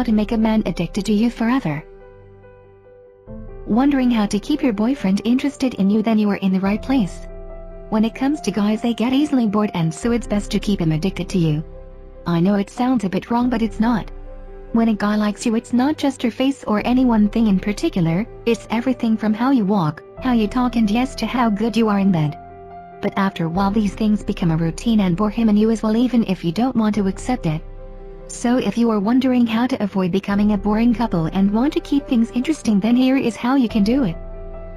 to make a man addicted to you forever. Wondering how to keep your boyfriend interested in you? Then you are in the right place. When it comes to guys, they get easily bored, and so it's best to keep him addicted to you. I know it sounds a bit wrong, but it's not. When a guy likes you, it's not just your face or any one thing in particular, it's everything from how you walk, how you talk, and yes, to how good you are in bed. But after a while, these things become a routine and bore him and you as well, even if you don't want to accept it. So if you are wondering how to avoid becoming a boring couple and want to keep things interesting, then here is how you can do it.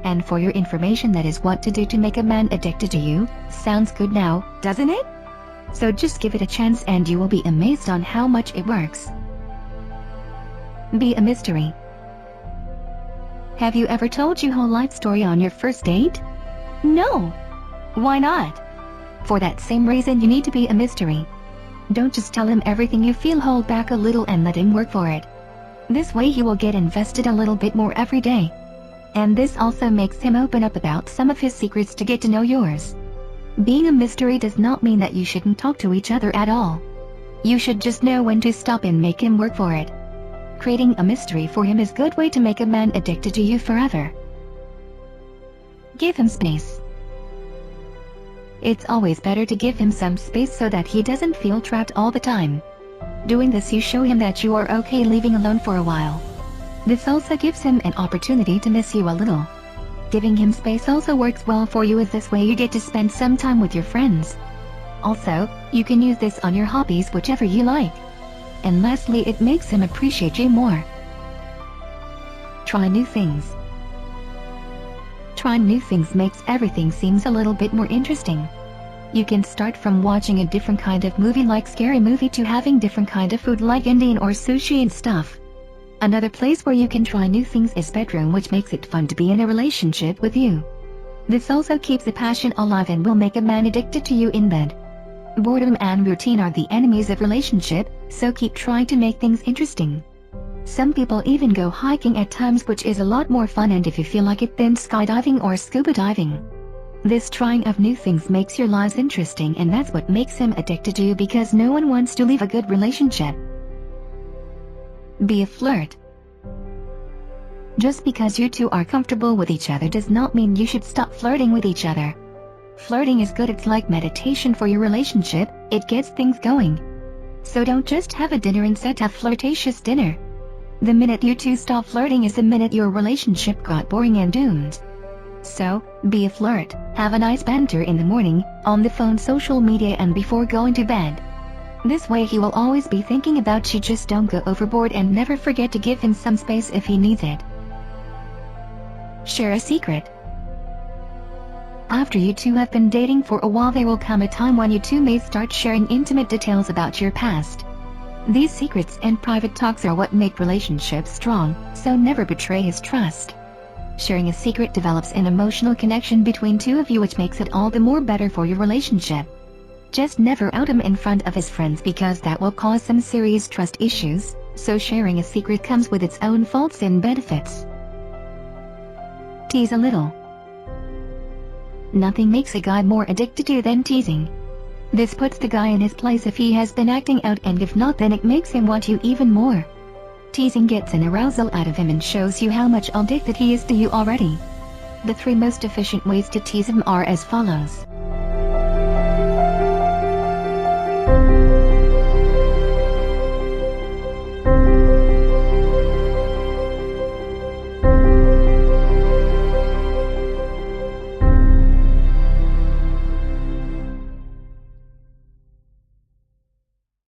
And for your information, that is what to do to make a man addicted to you. Sounds good now, doesn't it? So just give it a chance and you will be amazed on how much it works. Be a mystery. Have you ever told your whole life story on your first date? No. Why not? For that same reason, you need to be a mystery. Don't just tell him everything you feel, hold back a little and let him work for it. This way he will get invested a little bit more every day. And this also makes him open up about some of his secrets to get to know yours. Being a mystery does not mean that you shouldn't talk to each other at all. You should just know when to stop and make him work for it. Creating a mystery for him is a good way to make a man addicted to you forever. Give him space. It's always better to give him some space so that he doesn't feel trapped all the time. Doing this, you show him that you are okay leaving alone for a while. This also gives him an opportunity to miss you a little. Giving him space also works well for you, as this way you get to spend some time with your friends. Also, you can use this on your hobbies, whichever you like. And lastly, it makes him appreciate you more. Try new things. Trying new things makes everything seems a little bit more interesting. You can start from watching a different kind of movie like scary movie to having different kind of food like Indian or sushi and stuff. Another place where you can try new things is bedroom, which makes it fun to be in a relationship with you. This also keeps the passion alive and will make a man addicted to you in bed. Boredom and routine are the enemies of relationship, so keep trying to make things interesting. Some people even go hiking at times, which is a lot more fun, and if you feel like it, then skydiving or scuba diving. This trying of new things makes your lives interesting, and that's what makes him addicted to you, because no one wants to leave a good relationship. Be a flirt. Just because you two are comfortable with each other does not mean you should stop flirting with each other. Flirting is good, it's like meditation for your relationship, it gets things going. So don't just have a dinner and set a flirtatious dinner. The minute you two stop flirting is the minute your relationship got boring and doomed. So, be a flirt, have a nice banter in the morning, on the phone, social media, and before going to bed. This way he will always be thinking about you. Just don't go overboard, and never forget to give him some space if he needs it. Share a secret. After you two have been dating for a while, there will come a time when you two may start sharing intimate details about your past. These secrets and private talks are what make relationships strong, so never betray his trust. Sharing a secret develops an emotional connection between two of you, which makes it all the more better for your relationship. Just never out him in front of his friends, because that will cause some serious trust issues, so sharing a secret comes with its own faults and benefits. Tease a little. Nothing makes a guy more addicted to you than teasing. This puts the guy in his place if he has been acting out, and if not, then it makes him want you even more. Teasing gets an arousal out of him and shows you how much addicted he is to you already. The 3 most efficient ways to tease him are as follows.